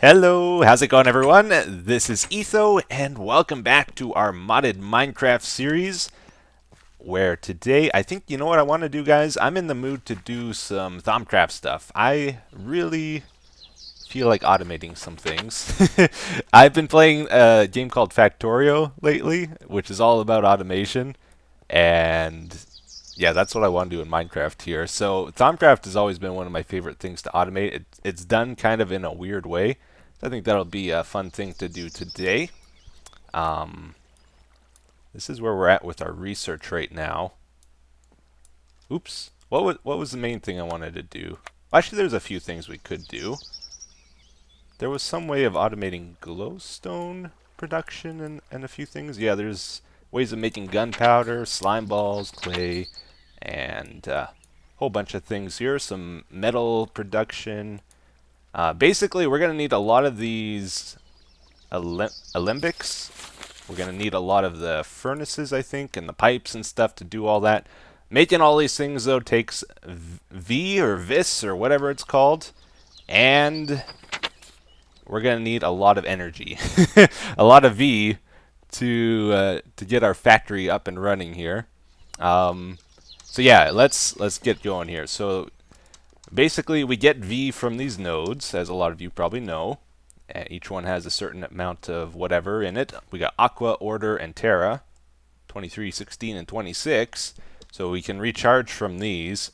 Hello, how's it going everyone? This is Etho and welcome back to our modded Minecraft series where today, I think you know what I want to do, guys? I'm in the mood to do some Thaumcraft stuff. I really feel like automating some things. I've been playing a game called Factorio lately, which is all about automation, and yeah, that's what I want to do in Minecraft here. So Thaumcraft has always been one of my favorite things to automate. It's done kind of in a weird way. I think that'll be a fun thing to do today. Um, this is where we're at with our research right now. Oops. What was the main thing I wanted to do? Well, actually, there's a few things we could do. There was some way of automating glowstone production and a few things. Yeah, there's ways of making gunpowder, slime balls, clay, and a whole bunch of things here. Some metal production. Basically, we're going to need a lot of these alembics. We're going to need a lot of the furnaces, I think, and the pipes and stuff to do all that. Making all these things, though, takes V or Vis or whatever it's called. And we're going to need a lot of energy. A lot of V to get our factory up and running here. So yeah, let's get going here. So basically, we get V from these nodes, as a lot of you probably know. Each one has a certain amount of whatever in it. We got Aqua, Order, and Terra, 23, 16, and 26. So we can recharge from these.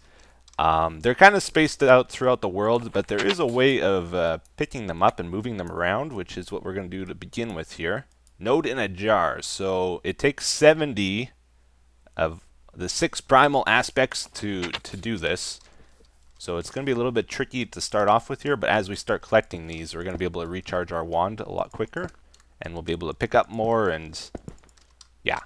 They're kind of spaced out throughout the world, but there is a way of picking them up and moving them around, which is what we're going to do to begin with here. Node in a jar. So it takes 70 of the 6 primal aspects to do this. So it's going to be a little bit tricky to start off with here, but as we start collecting these, we're going to be able to recharge our wand a lot quicker, and we'll be able to pick up more, and yeah,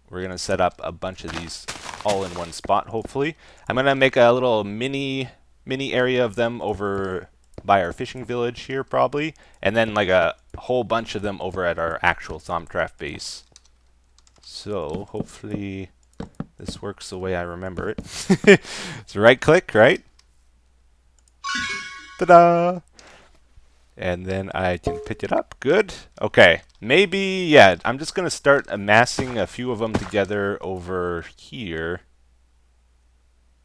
we're going to set up a bunch of these all in one spot, hopefully. I'm going to make a little mini area of them over by our fishing village here, probably, and then like a whole bunch of them over at our actual Thaumcraft base. So hopefully this works the way I remember it. So right click, right? Ta-da! And then I can pick it up. Good. Okay. Maybe, yeah, I'm just going to start amassing a few of them together over here.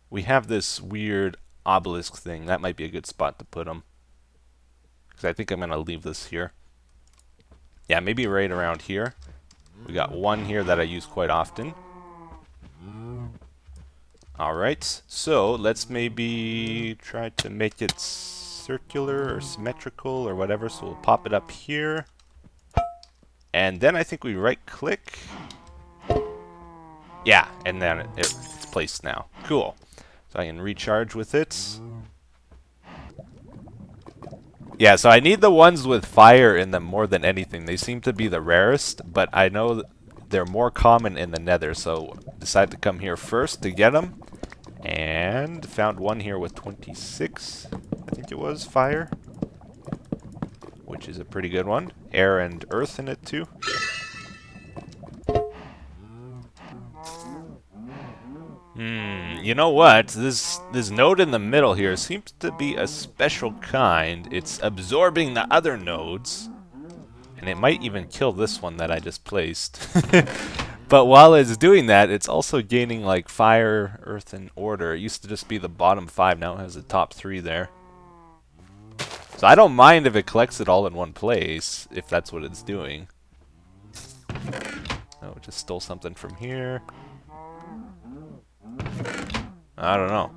We have this weird obelisk thing. That might be a good spot to put them. Because I think I'm going to leave this here. Yeah, maybe right around here. We got one here that I use quite often. Alright, so let's maybe try to make it circular or symmetrical or whatever, so we'll pop it up here. And then I think we right click. Yeah, and then it's placed now. Cool. So I can recharge with it. Yeah, so I need the ones with fire in them more than anything. They seem to be the rarest, but I know they're more common in the nether, so decided to come here first to get them. And found one here with 26, I think it was, fire. Which is a pretty good one. Air and earth in it too. You know what? This node in the middle here seems to be a special kind. It's absorbing the other nodes. And it might even kill this one that I just placed. But while it's doing that, it's also gaining like fire, earth, and order. It used to just be the bottom 5, now it has the top 3 there. So I don't mind if it collects it all in one place, if that's what it's doing. Oh, just stole something from here. I don't know.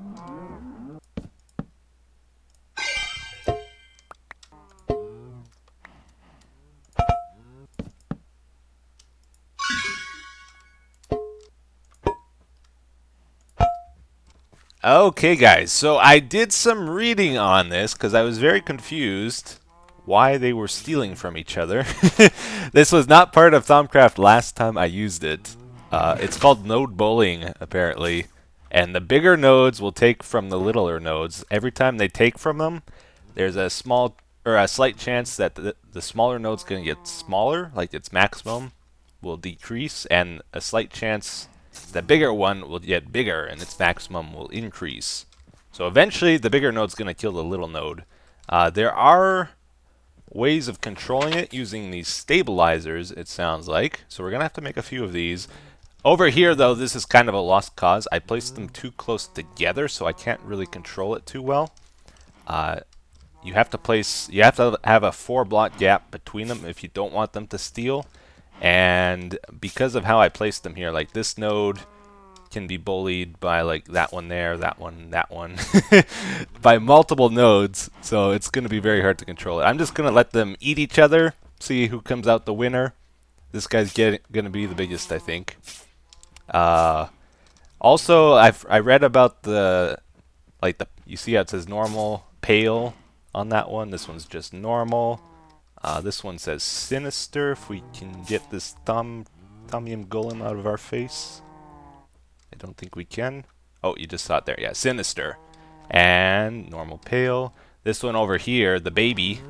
Okay, guys, so I did some reading on this because I was very confused why they were stealing from each other. This was not part of Thaumcraft last time I used it. It's called node bullying, apparently. And the bigger nodes will take from the littler nodes. Every time they take from them, there's a slight chance that the smaller node's going to get smaller, like its maximum will decrease, and a slight chance the bigger one will get bigger and its maximum will increase. So eventually the bigger node's going to kill the little node. There are ways of controlling it using these stabilizers, it sounds like. So we're going to have to make a few of these. Over here, though, this is kind of a lost cause. I placed them too close together, so I can't really control it too well. You have to have a 4-block gap between them if you don't want them to steal. And because of how I placed them here, like this node can be bullied by like that one there, that one, by multiple nodes. So it's going to be very hard to control it. I'm just going to let them eat each other, see who comes out the winner. This guy's going to be the biggest, I think. Also, I read about you see how it says normal, pale on that one. This one's just normal. This one says sinister. If we can get this Thaumium Golem out of our face. I don't think we can. Oh, you just saw it there. Yeah, sinister. And normal pale. This one over here, the baby,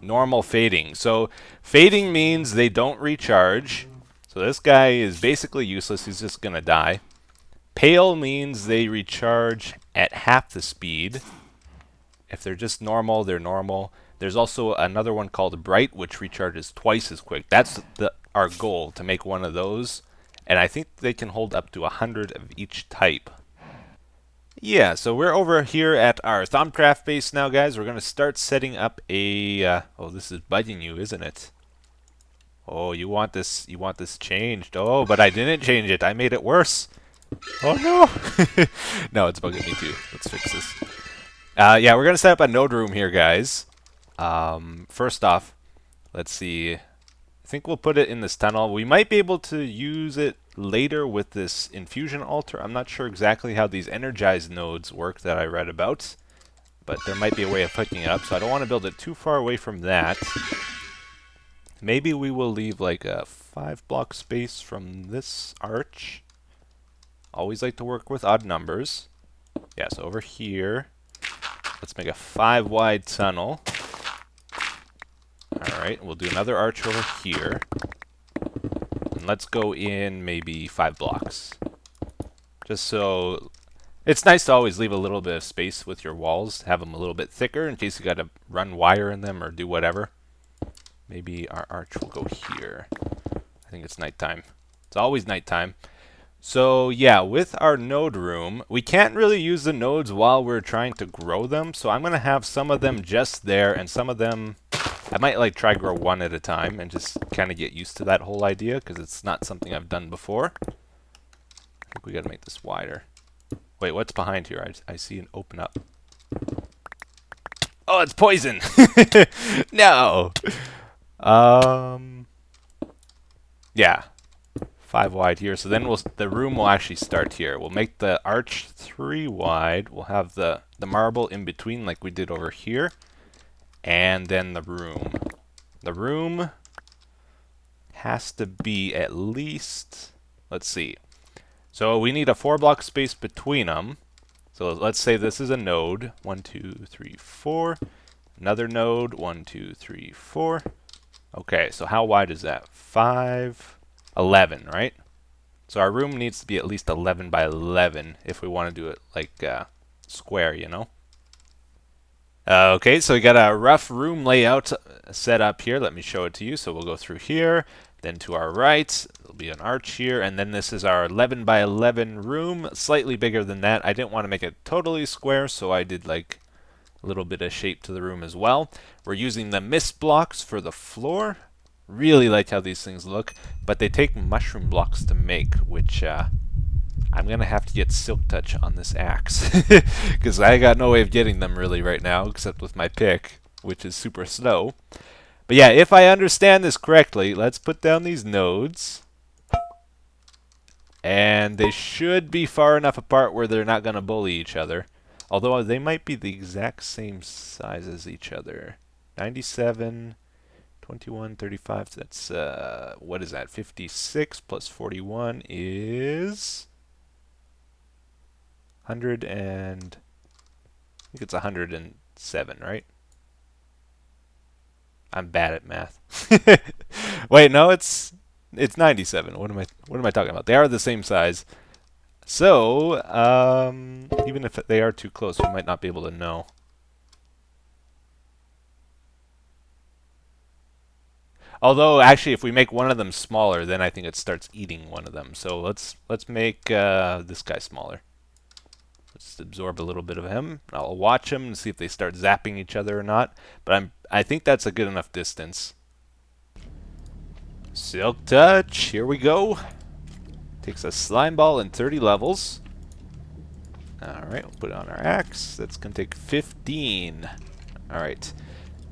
normal fading. So fading means they don't recharge. So this guy is basically useless. He's just going to die. Pale means they recharge at half the speed. If they're just normal, they're normal. There's also another one called bright, which recharges twice as quick. That's our goal, to make one of those. And I think they can hold up to 100 of each type. Yeah, so we're over here at our Thaumcraft base now, guys. We're going to start setting up a... oh, this is bugging you, isn't it? Oh, you want this changed. Oh, but I didn't change it. I made it worse. Oh, no. No, it's bugging me too. Let's fix this. Yeah, we're going to set up a node room here, guys. First off, let's see. I think we'll put it in this tunnel. We might be able to use it later with this infusion altar. I'm not sure exactly how these energized nodes work that I read about, but there might be a way of hooking it up, so I don't want to build it too far away from that. Maybe we will leave like a 5-block space from this arch. Always like to work with odd numbers. Yeah, so over here, let's make a 5-wide tunnel. Alright, we'll do another arch over here. And let's go in maybe 5 blocks. Just so... It's nice to always leave a little bit of space with your walls. Have them a little bit thicker in case you got to run wire in them or do whatever. Maybe our arch will go here. I think it's nighttime. It's always nighttime. So yeah, with our node room, we can't really use the nodes while we're trying to grow them. So I'm going to have some of them just there and some of them... I might like try grow one at a time and just kind of get used to that whole idea because it's not something I've done before. I think we got to make this wider. Wait, what's behind here? I see an open up. Oh, it's poison! No! Yeah. 5 wide here. So then the room will actually start here. We'll make the arch 3 wide. We'll have the marble in between like we did over here. And then the room. The room has to be at least... Let's see. So we need a 4-block space between them. So let's say this is a node. 1, 2, 3, 4. Another node. 1, 2, 3, 4. Okay, so how wide is that? 5, 11, right? So our room needs to be at least 11 by 11 if we want to do it like square, you know? Okay, so we got a rough room layout set up here. Let me show it to you. So we'll go through here, then to our right, there'll be an arch here, and then this is our 11 by 11 room, slightly bigger than that. I didn't want to make it totally square, so I did like a little bit of shape to the room as well. We're using the mist blocks for the floor. Really like how these things look, but they take mushroom blocks to make, which I'm going to have to get Silk Touch on this axe, because I got no way of getting them really right now, except with my pick, which is super slow. But yeah, if I understand this correctly, let's put down these nodes. And they should be far enough apart where they're not going to bully each other. Although they might be the exact same size as each other. 97, 21, 35, that's, what is that? 56 plus 41 is... 100 and... I think it's 107, right? I'm bad at math. Wait, no, it's 97. What am I talking about? They are the same size. So, even if they are too close, we might not be able to know. Although, actually, if we make one of them smaller, then I think it starts eating one of them. So let's make this guy smaller. Let's absorb a little bit of him. I'll watch them and see if they start zapping each other or not. But I think that's a good enough distance. Silk Touch, here we go. Takes a slime ball and 30 levels. Alright, we'll put it on our axe. That's going to take 15. Alright.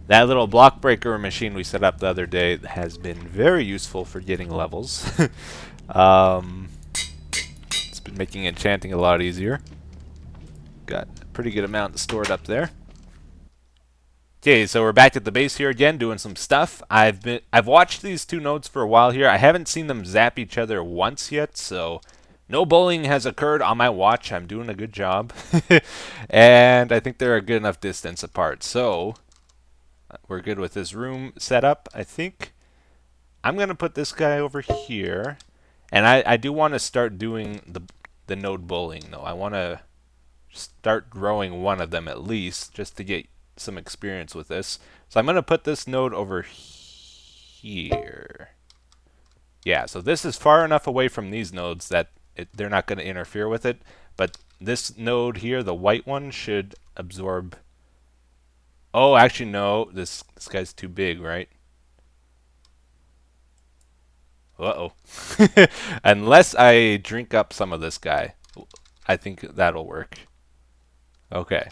That little block breaker machine we set up the other day has been very useful for getting levels. It's been making enchanting a lot easier. Got a pretty good amount stored up there. Okay, so we're back at the base here again, doing some stuff. I've watched these two nodes for a while here. I haven't seen them zap each other once yet, so no bullying has occurred on my watch. I'm doing a good job, and I think they're a good enough distance apart. So we're good with this room setup. I think I'm gonna put this guy over here, and I do want to start doing the node bullying though. I want to start growing one of them at least, just to get some experience with this. So I'm going to put this node over here. Yeah, so this is far enough away from these nodes that they're not going to interfere with it. But this node here, the white one, should absorb... Oh, actually, no. This guy's too big, right? Uh-oh. Unless I drink up some of this guy, I think that'll work. Okay.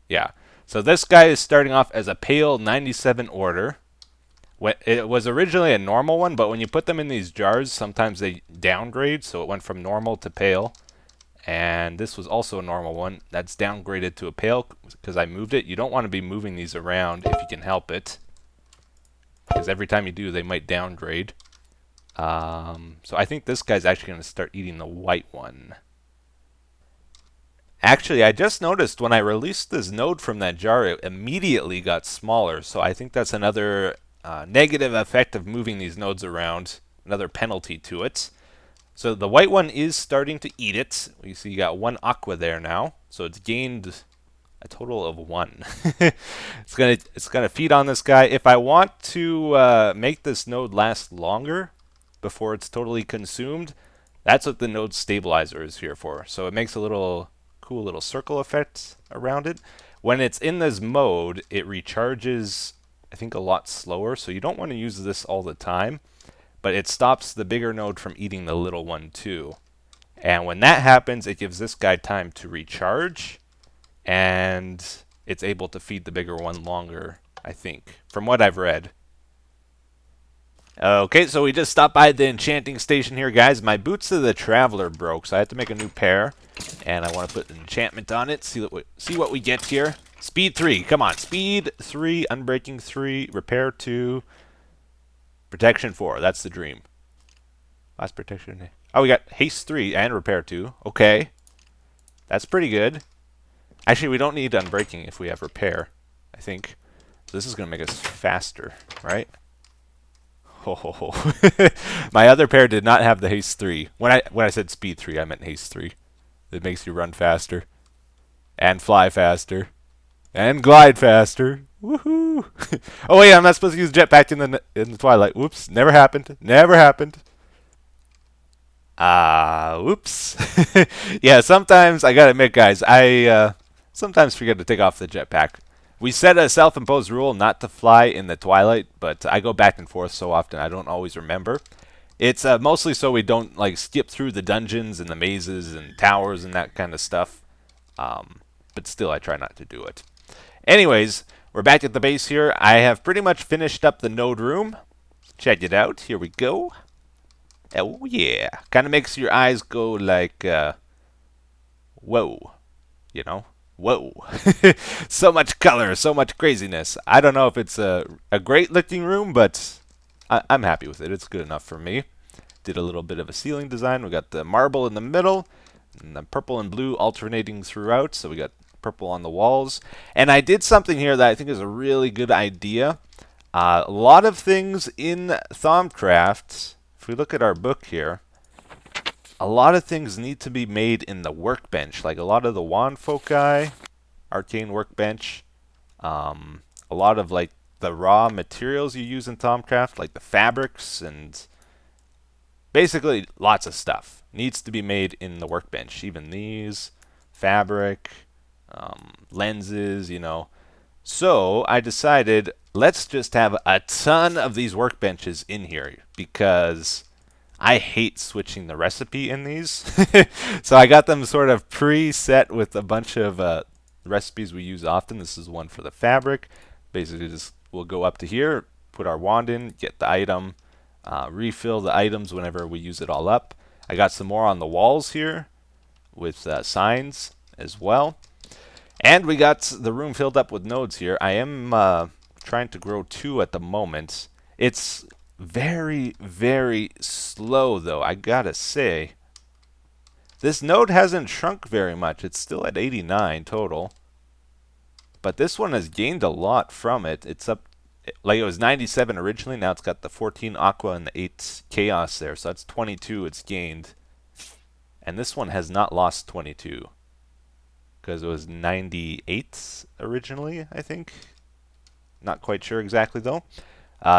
Yeah. So this guy is starting off as a pale 97 order. It was originally a normal one, but when you put them in these jars, sometimes they downgrade. So it went from normal to pale. And this was also a normal one. That's downgraded to a pale because I moved it. You don't want to be moving these around if you can help it, because every time you do, they might downgrade. So I think this guy's actually going to start eating the white one. Actually, I just noticed when I released this node from that jar, it immediately got smaller. So I think that's another negative effect of moving these nodes around, another penalty to it. So the white one is starting to eat it. You see you got one aqua there now. So it's gained a total of 1. It's gonna feed on this guy. If I want to make this node last longer before it's totally consumed, that's what the node stabilizer is here for. So it makes a little cool little circle effect around it. When it's in this mode, it recharges, I think, a lot slower, so you don't want to use this all the time, but it stops the bigger node from eating the little one too. And when that happens, it gives this guy time to recharge, and it's able to feed the bigger one longer, I think, from what I've read. Okay, so we just stopped by the enchanting station here, guys. My Boots of the Traveler broke, so I had to make a new pair. And I want to put an enchantment on it, see what we get here. Speed 3, come on. Speed 3, Unbreaking 3, Repair 2, Protection 4. That's the dream. Last protection. Oh, we got Haste 3 and Repair 2. Okay. That's pretty good. Actually, we don't need Unbreaking if we have Repair, I think. So this is going to make us faster, right? Oh. My other pair did not have the Haste 3. When I said Speed 3, I meant Haste 3. It makes you run faster, and fly faster, and glide faster. Woohoo! Oh wait, I'm not supposed to use jetpack in the twilight. Whoops! Never happened. Never happened. Whoops. Yeah, sometimes I gotta admit, guys, I sometimes forget to take off the jetpack. We set a self-imposed rule not to fly in the twilight, but I go back and forth so often I don't always remember. It's mostly so we don't like skip through the dungeons and the mazes and towers and that kind of stuff. But still, I try not to do it. Anyways, we're back at the base here. I have pretty much finished up the node room. Check it out. Here we go. Oh yeah, kind of makes your eyes go like, whoa, you know, whoa. So much color, so much craziness. I don't know if it's a great looking room, but I'm happy with it. It's good enough for me. Did a little bit of a ceiling design. We got the marble in the middle, and the purple and blue alternating throughout. So we got purple on the walls. And I did something here that I think is a really good idea. A lot of things in Thaumcraft, if we look at our book here, a lot of things need to be made in the workbench. Like a lot of the wand foci, arcane workbench, a lot of like the raw materials you use in Thaumcraft, like the fabrics and basically lots of stuff needs to be made in the workbench. Even these, fabric, lenses, you know. So I decided let's just have a ton of these workbenches in here because I hate switching the recipe in these. So I got them sort of preset with a bunch of recipes we use often. This is one for the fabric. Basically just we'll go up to here, put our wand in, get the item, refill the items whenever we use it all up. I got some more on the walls here with signs as well. And we got the room filled up with nodes here. I am trying to grow 2 at the moment. It's very, very slow, though, I gotta say. This node hasn't shrunk very much. It's still at 89 total. But this one has gained a lot from it. It's up, like it was 97 originally. Now it's got the 14 aqua and the 8 chaos there. So that's 22 it's gained. And this one has not lost 22. Because it was 98 originally, I think. Not quite sure exactly, though.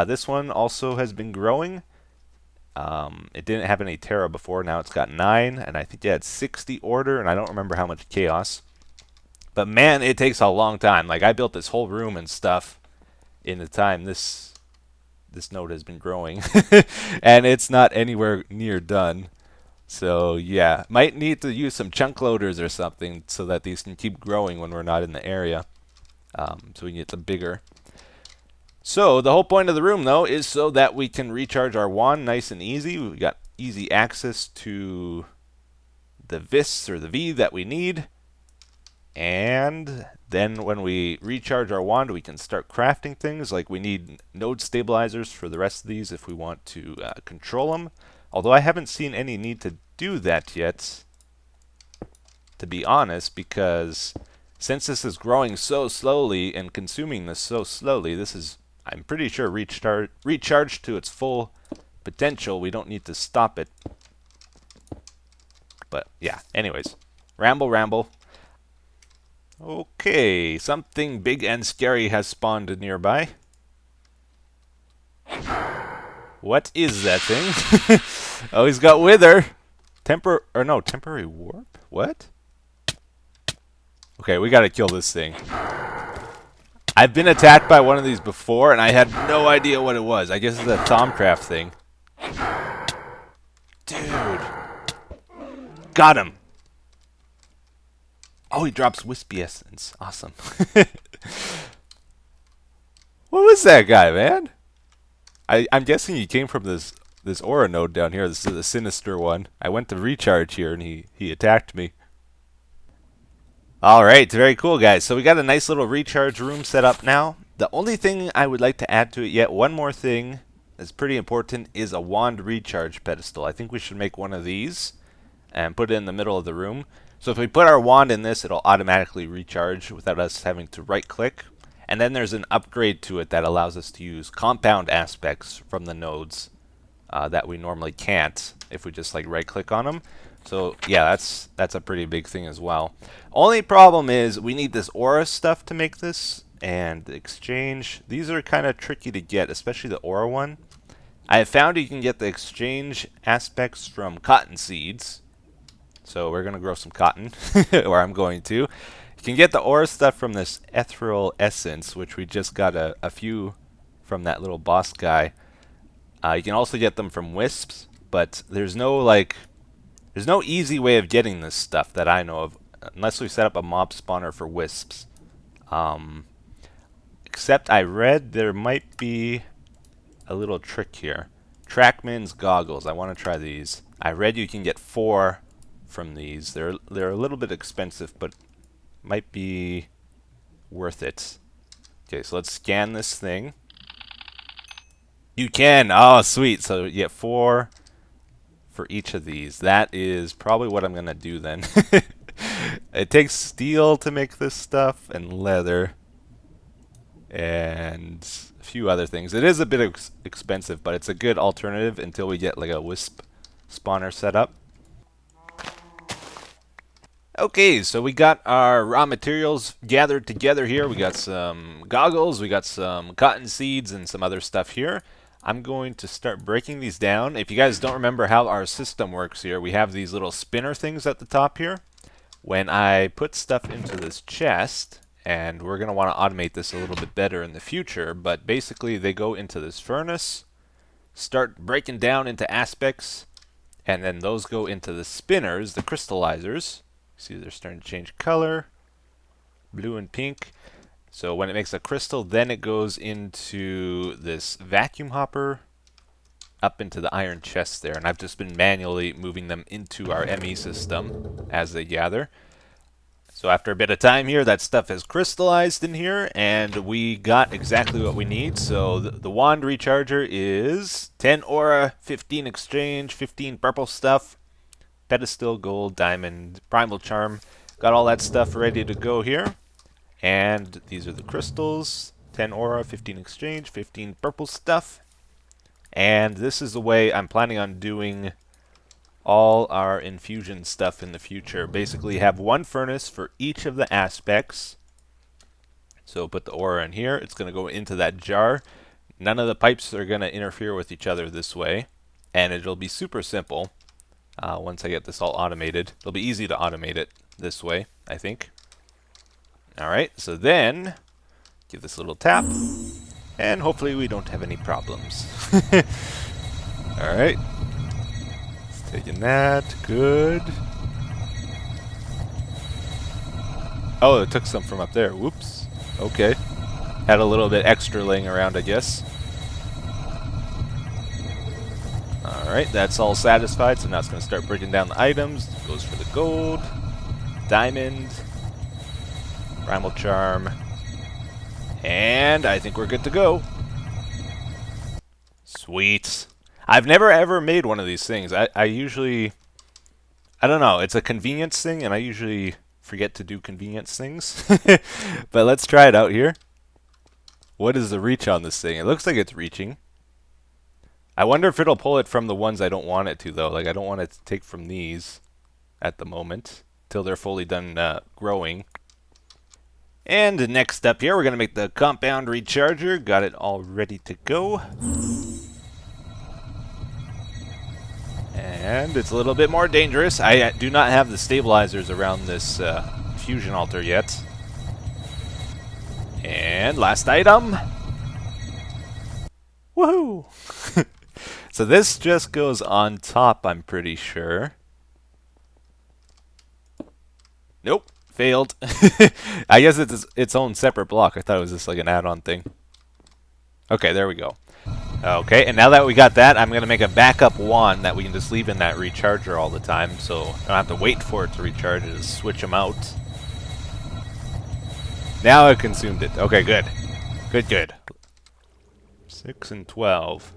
This one also has been growing. It didn't have any Terra before. Now it's got 9, and I think it had 60 order, and I don't remember how much chaos. But man, it takes a long time. Like, I built this whole room and stuff in the time this node has been growing. And it's not anywhere near done. So yeah, might need to use some chunk loaders or something so that these can keep growing when we're not in the area, so we can get them bigger. So the whole point of the room, though, is so that we can recharge our wand nice and easy. We've got easy access to the vis or the V that we need, and then when we recharge our wand, we can start crafting things. Like we need node stabilizers for the rest of these if we want to control them. Although I haven't seen any need to do that yet, to be honest, because since this is growing so slowly and consuming this so slowly, this is, I'm pretty sure, recharged to its full potential. We don't need to stop it. But yeah, anyways, ramble. Okay, something big and scary has spawned nearby. What is that thing? Oh, he's got wither. Temporary warp? What? Okay, we gotta kill this thing. I've been attacked by one of these before, and I had no idea what it was. I guess it's a Thaumcraft thing. Dude. Got him. Oh, he drops Wispy Essence. Awesome. What was that guy, man? I'm guessing he came from this aura node down here. This is the sinister one. I went to recharge here and he attacked me. Alright, very cool, guys. So we got a nice little recharge room set up now. The only thing I would like to add to it yet, one more thing that's pretty important, is a wand recharge pedestal. I think we should make one of these and put it in the middle of the room. So if we put our wand in this, it'll automatically recharge without us having to right click. And then there's an upgrade to it that allows us to use compound aspects from the nodes that we normally can't if we just like right click on them. So yeah, that's a pretty big thing as well. Only problem is we need this aura stuff to make this, and the exchange. These are kind of tricky to get, especially the aura one. I have found you can get the exchange aspects from cotton seeds. So we're going to grow some cotton, or I'm going to. You can get the aura stuff from this ethereal essence, which we just got a few from that little boss guy. You can also get them from wisps, but there's no easy way of getting this stuff that I know of, unless we set up a mob spawner for wisps. Except I read there might be a little trick here. Trackman's goggles. I want to try these. I read you can get 4 from these. They're a little bit expensive, but might be worth it. Okay, so let's scan this thing. You can! Oh, sweet! So you get 4 for each of these. That is probably what I'm going to do then. It takes steel to make this stuff, and leather, and a few other things. It is a bit expensive, but it's a good alternative until we get like a wisp spawner set up. Okay, so we got our raw materials gathered together here. We got some goggles, we got some cotton seeds, and some other stuff here. I'm going to start breaking these down. If you guys don't remember how our system works here, we have these little spinner things at the top here. When I put stuff into this chest, and we're going to want to automate this a little bit better in the future, but basically they go into this furnace, start breaking down into aspects, and then those go into the spinners, the crystallizers. See, they're starting to change color, blue and pink. So when it makes a crystal, then it goes into this vacuum hopper, up into the iron chest there. And I've just been manually moving them into our ME system as they gather. So after a bit of time here, that stuff has crystallized in here, and we got exactly what we need. So the wand recharger is 10 aura, 15 exchange, 15 purple stuff, Pedestal, gold, diamond, primal charm. Got all that stuff ready to go here. And these are the crystals. 10 aura, 15 exchange, 15 purple stuff. And this is the way I'm planning on doing all our infusion stuff in the future. Basically have one furnace for each of the aspects. So put the aura in here. It's going to go into that jar. None of the pipes are going to interfere with each other this way. And it'll be super simple. Once I get this all automated. It'll be easy to automate it this way, I think. Alright, so then give this a little tap, and hopefully we don't have any problems. Alright, taking that, good. Oh, it took some from up there, whoops. Okay, had a little bit extra laying around, I guess. Alright, that's all satisfied, so now it's going to start breaking down the items. Goes for the gold, diamond, primal charm, and I think we're good to go. Sweet. I've never ever made one of these things. I usually, I don't know, it's a convenience thing, and I usually forget to do convenience things. But let's try it out here. What is the reach on this thing? It looks like it's reaching. I wonder if it'll pull it from the ones I don't want it to, though. Like, I don't want it to take from these at the moment till they're fully done growing. And next up here, we're going to make the compound recharger. Got it all ready to go. And it's a little bit more dangerous. I do not have the stabilizers around this fusion altar yet. And last item. Woohoo! So this just goes on top, I'm pretty sure. Nope, failed. I guess it's its own separate block. I thought it was just like an add-on thing. Okay, there we go. Okay, and now that we got that, I'm going to make a backup wand that we can just leave in that recharger all the time, so I don't have to wait for it to recharge, just switch them out. Now it consumed it. Okay, good. Good, good. 6 and 12.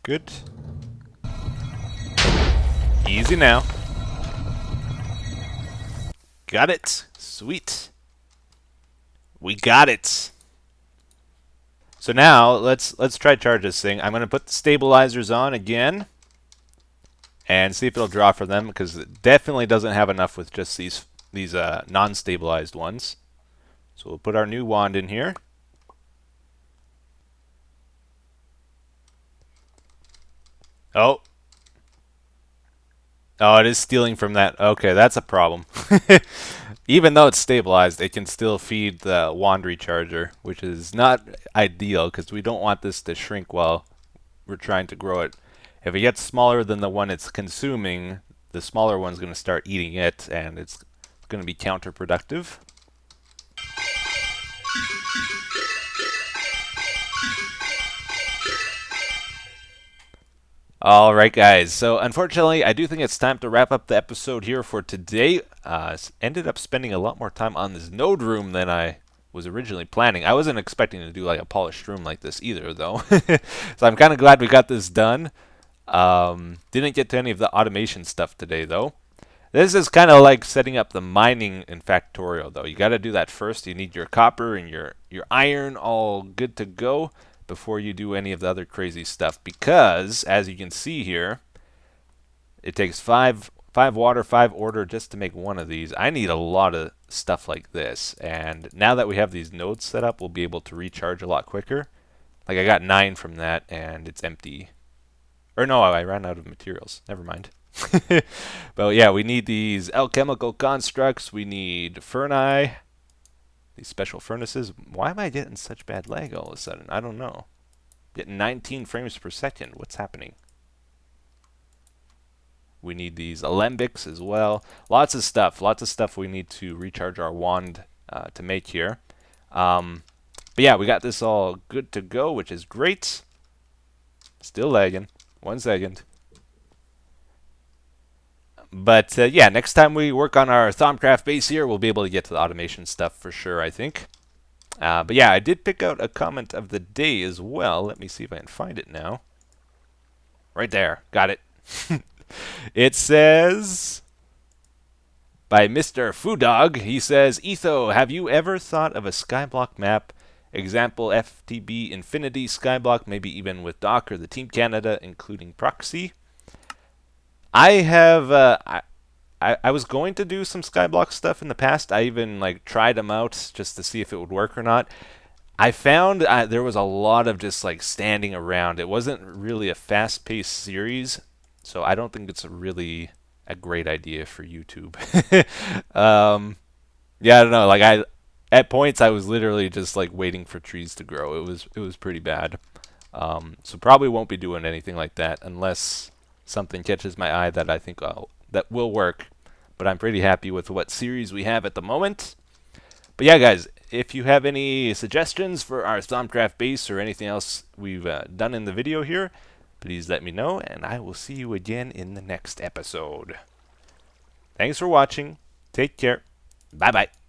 Good. Easy now. Got it. Sweet. We got it. So now let's try charge this thing. I'm going to put the stabilizers on again and see if it'll draw for them, because it definitely doesn't have enough with just these non-stabilized ones. So we'll put our new wand in here. Oh. Oh, it is stealing from that. Okay, that's a problem. Even though it's stabilized, it can still feed the wand recharger, which is not ideal because we don't want this to shrink while we're trying to grow it. If it gets smaller than the one it's consuming, the smaller one's going to start eating it, and it's going to be counterproductive. Alright guys, so unfortunately I do think it's time to wrap up the episode here for today. Ended up spending a lot more time on this node room than I was originally planning. I wasn't expecting to do like a polished room like this either though. So I'm kind of glad we got this done. Didn't get to any of the automation stuff today though. This is kind of like setting up the mining in Factorio though. You got to do that first. You need your copper and your iron all good to go before you do any of the other crazy stuff, because as you can see here, It takes five water, 5 order just to make one of these. I need a lot of stuff like this, and now that we have these nodes set up, we'll be able to recharge a lot quicker. Like I got 9 from that, and it's empty. Or no, I ran out of materials. Never mind. But yeah, we need these alchemical constructs. We need ferni, these special furnaces. Why am I getting such bad lag all of a sudden? I don't know. Getting 19 frames per second. What's happening? We need these alembics as well. Lots of stuff. Lots of stuff we need to recharge our wand to make here. But yeah, we got this all good to go, which is great. Still lagging. 1 second. But yeah, next time we work on our Thaumcraft base here, we'll be able to get to the automation stuff for sure, I think. But yeah, I did pick out a comment of the day as well. Let me see if I can find it now. Right there. Got it. It says, by Mr. Foodog, he says, Etho, have you ever thought of a skyblock map? Example, FTB Infinity skyblock, maybe even with Doc or the Team Canada, including proxy. I have, I was going to do some skyblock stuff in the past. I even like tried them out just to see if it would work or not. I found there was a lot of just like standing around. It wasn't really a fast-paced series, so I don't think it's really a great idea for YouTube. Yeah, I don't know. Like at points I was literally just like waiting for trees to grow. It was pretty bad. So probably won't be doing anything like that unless something catches my eye that I think that will work. But I'm pretty happy with what series we have at the moment. But yeah, guys, if you have any suggestions for our Thaumcraft base or anything else we've done in the video here, please let me know, and I will see you again in the next episode. Thanks for watching. Take care. Bye-bye.